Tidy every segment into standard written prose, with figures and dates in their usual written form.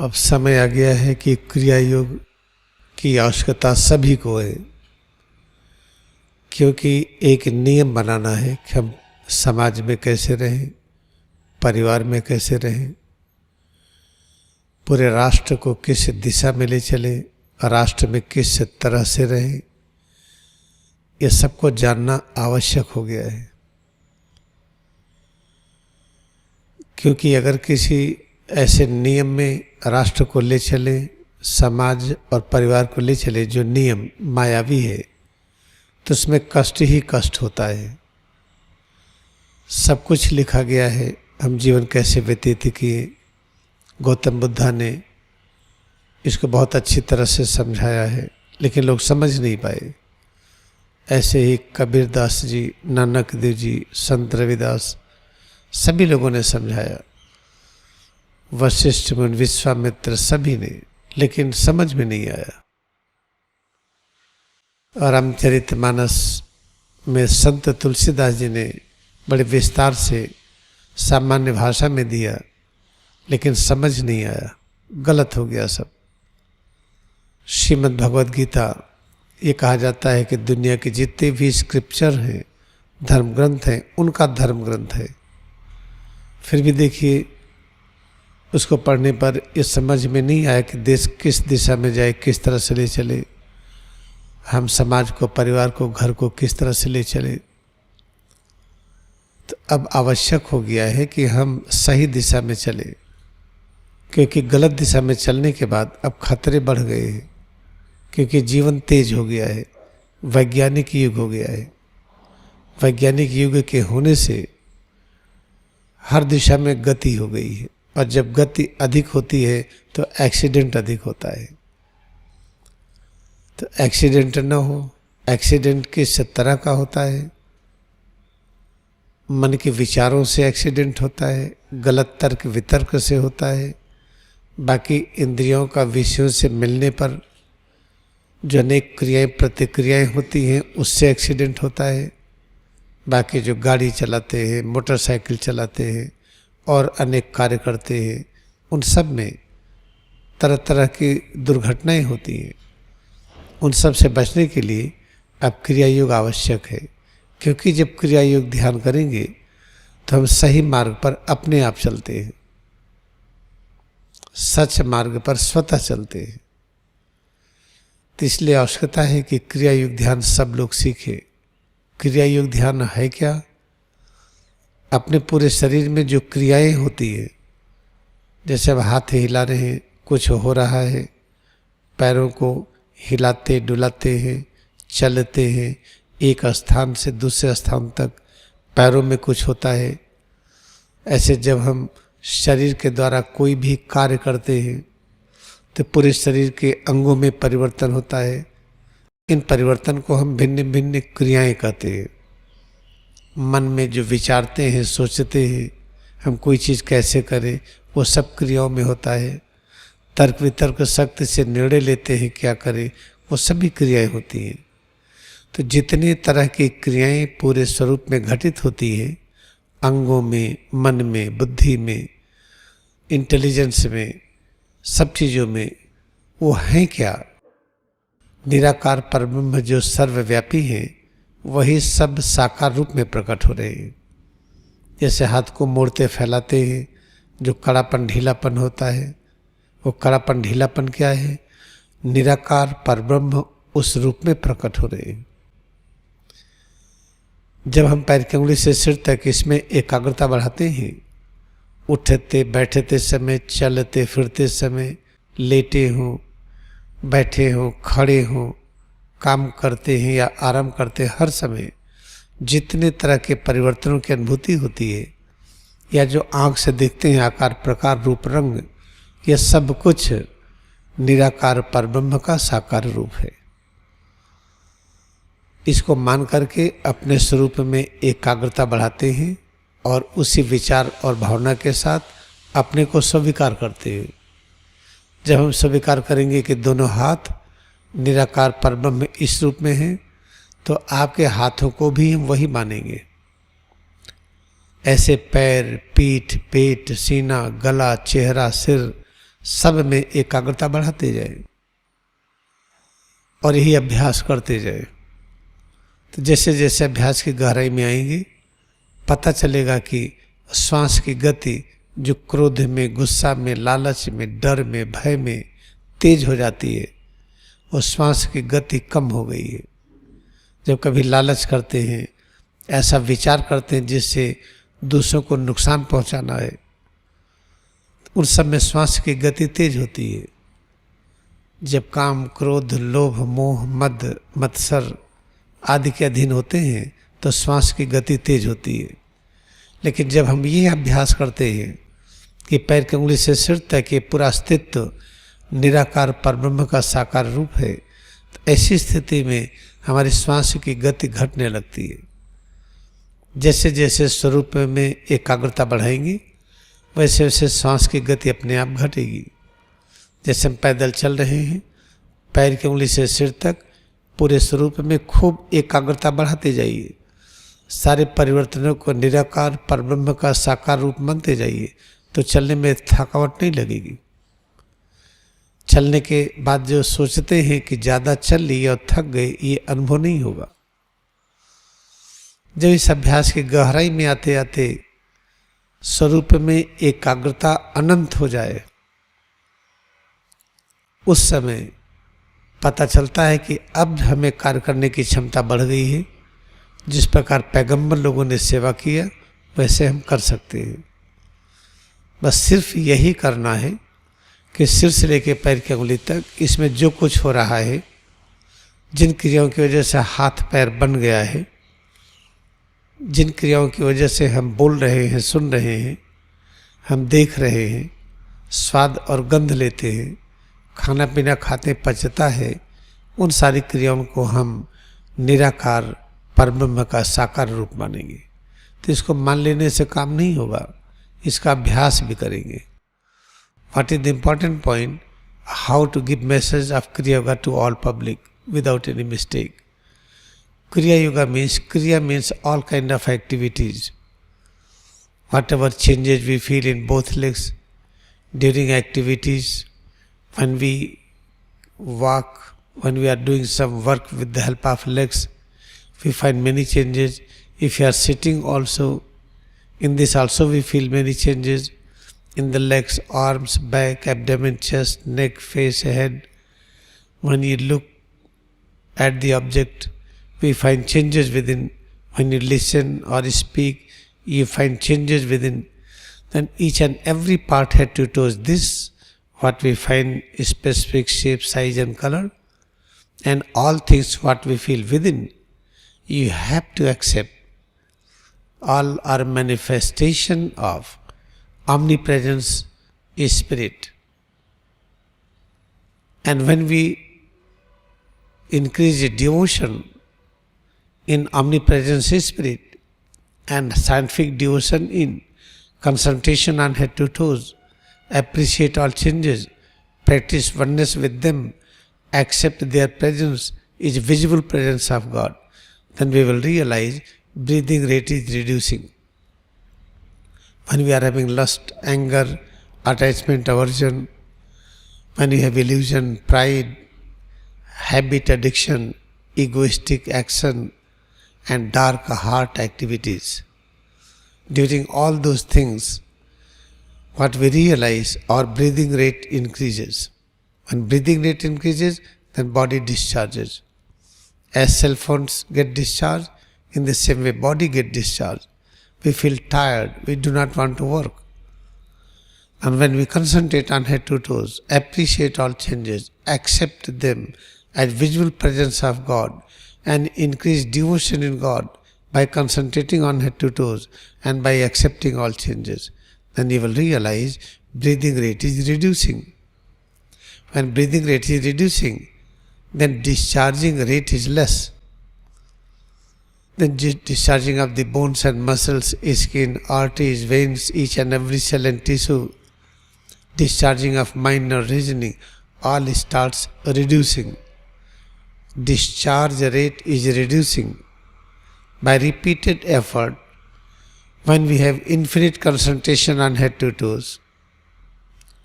अब समय आ गया है कि क्रिया योग की आवश्यकता सभी को है, क्योंकि एक नियम बनाना है कि हम समाज में कैसे रहें, परिवार में कैसे रहें, पूरे राष्ट्र को किस दिशा में ले चले, राष्ट्र में किस तरह से रहें, यह सबको जानना आवश्यक हो गया है। क्योंकि अगर किसी ऐसे नियम में राष्ट्र को ले चले, समाज और परिवार को ले चले जो नियम मायावी है, तो उसमें कष्ट ही कष्ट होता है। सब कुछ लिखा गया है, हम जीवन कैसे व्यतीत किए। गौतम बुद्धा ने इसको बहुत अच्छी तरह से समझाया है, लेकिन लोग समझ नहीं पाए। ऐसे ही कबीर दास जी, नानक देव जी, संत रविदास, सभी लोगों ने समझाया, वशिष्ठ मुनि, विश्वामित्र, सभी ने, लेकिन समझ में नहीं आया। और रामचरितमानस में संत तुलसीदास जी ने बड़े विस्तार से सामान्य भाषा में दिया, लेकिन समझ नहीं आया, गलत हो गया सब। श्रीमद् भगवद गीता, ये कहा जाता है कि दुनिया के जितने भी स्क्रिप्चर हैं, धर्म ग्रंथ हैं, उनका धर्म ग्रंथ है। फिर भी देखिए, उसको पढ़ने पर ये समझ में नहीं आया कि देश किस दिशा में जाए, किस तरह से ले चले, हम समाज को, परिवार को, घर को किस तरह से ले चले। तो अब आवश्यक हो गया है कि हम सही दिशा में चले, क्योंकि गलत दिशा में चलने के बाद अब खतरे बढ़ गए हैं, क्योंकि जीवन तेज हो गया है, वैज्ञानिक युग हो गया है। वैज्ञानिक युग के होने से हर दिशा में गति हो गई है, और जब गति अधिक होती है तो एक्सीडेंट अधिक होता है। तो एक्सीडेंट ना हो, एक्सीडेंट किस तरह का होता है? मन के विचारों से एक्सीडेंट होता है, गलत तर्क वितर्क से होता है, बाकी इंद्रियों का विषयों से मिलने पर जो अनेक क्रियाएं प्रतिक्रियाएं होती हैं, उससे एक्सीडेंट होता है। बाकी जो गाड़ी चलाते हैं, मोटरसाइकिल चलाते हैं और अनेक कार्य करते हैं, उन सब में तरह तरह की दुर्घटनाएं होती हैं। उन सब से बचने के लिए अब क्रिया योग आवश्यक है, क्योंकि जब क्रिया योग ध्यान करेंगे तो हम सही मार्ग पर अपने आप चलते हैं, सच मार्ग पर स्वतः चलते हैं। तो इसलिए आवश्यकता है कि क्रिया योग ध्यान सब लोग सीखें। क्रिया योग ध्यान है क्या? अपने पूरे शरीर में जो क्रियाएं होती है, जैसे अब हाथ हिला रहे हैं, कुछ हो रहा है, पैरों को हिलाते डुलाते हैं, चलते हैं, एक स्थान से दूसरे स्थान तक पैरों में कुछ होता है। ऐसे जब हम शरीर के द्वारा कोई भी कार्य करते हैं तो पूरे शरीर के अंगों में परिवर्तन होता है। इन परिवर्तन को हम भिन्न भिन्न क्रियाएं कहते हैं। मन में जो विचारते हैं, सोचते हैं, हम कोई चीज़ कैसे करें, वो सब क्रियाओं में होता है। तर्क वितर्क शक्ति से निर्णय लेते हैं क्या करें, वो सभी क्रियाएं होती हैं। तो जितनी तरह की क्रियाएं पूरे स्वरूप में घटित होती हैं, अंगों में, मन में, बुद्धि में, इंटेलिजेंस में, सब चीज़ों में, वो हैं क्या? निराकार परब्रह्म जो सर्वव्यापी हैं, वही सब साकार रूप में प्रकट हो रहे हैं। जैसे हाथ को मोड़ते फैलाते हैं, जो कड़ापन ढीलापन होता है, वो कड़ापन ढीलापन क्या है? निराकार परब्रह्म उस रूप में प्रकट हो रहे हैं। जब हम पैर की उंगली से सिर तक इसमें एकाग्रता बढ़ाते हैं, उठते बैठते समय, चलते फिरते समय, लेटे हों, बैठे हों, खड़े हों, काम करते हैं या आराम करते हैं, हर समय जितने तरह के परिवर्तनों की अनुभूति होती है, या जो आँख से देखते हैं आकार प्रकार रूप रंग, यह सब कुछ निराकार परब्रह्म का साकार रूप है। इसको मान करके अपने स्वरूप में एकाग्रता बढ़ाते हैं और उसी विचार और भावना के साथ अपने को स्वीकार करते हैं। जब हम स्वीकार करेंगे कि दोनों हाथ निराकार परब्रह्म इस रूप में हैं, तो आपके हाथों को भी हम वही मानेंगे। ऐसे पैर, पीठ, पेट, सीना, गला, चेहरा, सिर सब में एकाग्रता बढ़ाते जाए और यही अभ्यास करते जाए। तो जैसे जैसे अभ्यास की गहराई में आएंगे, पता चलेगा कि श्वास की गति जो क्रोध में, गुस्सा में, लालच में, डर में, भय में तेज हो जाती है, वो श्वास की गति कम हो गई है। जब कभी लालच करते हैं, ऐसा विचार करते हैं जिससे दूसरों को नुकसान पहुंचाना है, उन सब में श्वास की गति तेज होती है। जब काम, क्रोध, लोभ, मोह, मद, मत्सर आदि के अधीन होते हैं तो श्वास की गति तेज होती है। लेकिन जब हम ये अभ्यास करते हैं कि पैर की उंगली से सिर तक ये पूरा अस्तित्व निराकार परब्रह्म का साकार रूप है, तो ऐसी स्थिति में हमारी श्वास की गति घटने लगती है। जैसे जैसे स्वरूप में एकाग्रता बढ़ाएंगी, वैसे वैसे श्वास की गति अपने आप घटेगी। जैसे हम पैदल चल रहे हैं, पैर की उंगली से सिर तक पूरे स्वरूप में खूब एकाग्रता बढ़ाते जाइए। सारे परिवर्तनों को निराकार परब्रह्म का साकार रूप मानते जाइए, तो चलने में थकावट नहीं लगेगी। चलने के बाद जो सोचते हैं कि ज़्यादा चल लिए और थक गए, ये अनुभव नहीं होगा। जब इस अभ्यास की गहराई में आते आते स्वरूप में एकाग्रता अनंत हो जाए, उस समय पता चलता है कि अब हमें कार्य करने की क्षमता बढ़ गई है। जिस प्रकार पैगंबर लोगों ने सेवा किया, वैसे हम कर सकते हैं। बस सिर्फ यही करना है कि सिर से लेकर पैर की उंगली तक इसमें जो कुछ हो रहा है, जिन क्रियाओं की वजह से हाथ पैर बन गया है, जिन क्रियाओं की वजह से हम बोल रहे हैं, सुन रहे हैं, हम देख रहे हैं, स्वाद और गंध लेते हैं, खाना पीना खाते पचता है, उन सारी क्रियाओं को हम निराकार परब्रह्म का साकार रूप मानेंगे। तो इसको मान लेने से काम नहीं होगा, इसका अभ्यास भी करेंगे। What is the important point? How to give message of Kriya yoga to all public without any mistake. Kriya Yoga means, Kriya means all kind of activities. Whatever changes we feel in both legs during activities, when we walk, when we are doing some work with the help of legs, we find many changes. If you are sitting also, in this also we feel many changes in the legs, arms, back, abdomen, chest, neck, face, head. When you look at the object, we find changes within. When you listen or speak, you find changes within. Then each and every part, head to toes, this what we find is specific shape, size and color, and all things what we feel within, you have to accept. All are manifestation of omnipresence spirit. And when we increase the devotion in omnipresence spirit and scientific devotion in concentration on head to toes, appreciate all changes, practice oneness with them, accept their presence is visible presence of God, then we will realize breathing rate is reducing. When we are having lust, anger, attachment, aversion, when we have illusion, pride, habit, addiction, egoistic action, and dark heart activities, during all those things, what we realize, our breathing rate increases. When breathing rate increases, then body discharges. As cell phones get discharged, in the same way body get discharged. We feel tired, we do not want to work. And when we concentrate on head to toes, appreciate all changes, accept them as visual presence of God, and increase devotion in God by concentrating on head to toes and by accepting all changes, then you will realize breathing rate is reducing. When breathing rate is reducing, then discharging rate is less. Then discharging of the bones and muscles, skin, arteries, veins, each and every cell and tissue, discharging of mind or reasoning, all starts reducing. Discharge rate is reducing. By repeated effort, when we have infinite concentration on head to toes,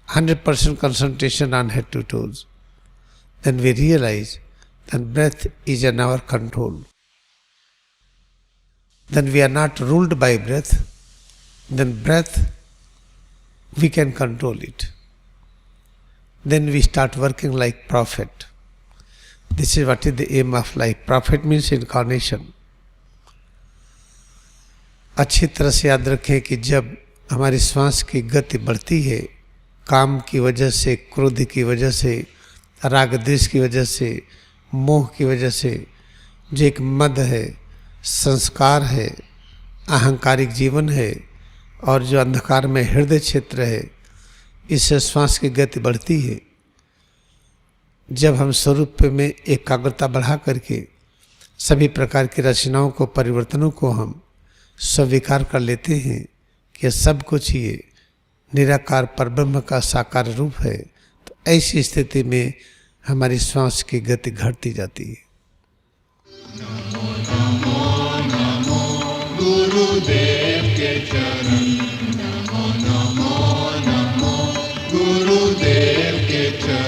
100% concentration on head to toes, then we realize that breath is in our control. Then we are not ruled by breath. Then breath, we can control it. Then we start working like prophet. This is what is the aim of life. Prophet means incarnation. अच्छी तरह से याद रखें कि जब हमारी श्वास की गति बढ़ती है, काम की वजह से, क्रोध की वजह से, राग द्वेष की वजह से, मोह की वजह से, जो एक मद है, संस्कार है, अहंकारिक जीवन है और जो अंधकार में हृदय क्षेत्र है, इससे श्वास की गति बढ़ती है। जब हम स्वरूप में एकाग्रता बढ़ा करके सभी प्रकार की रचनाओं को, परिवर्तनों को हम स्वीकार कर लेते हैं कि सब कुछ ये निराकार परब्रह्म का साकार रूप है, तो ऐसी स्थिति में हमारी श्वास की गति घटती जाती है। नमो नमो नमो गुरुदेव के चरण, नमो नमो नमो गुरुदेव के चरण।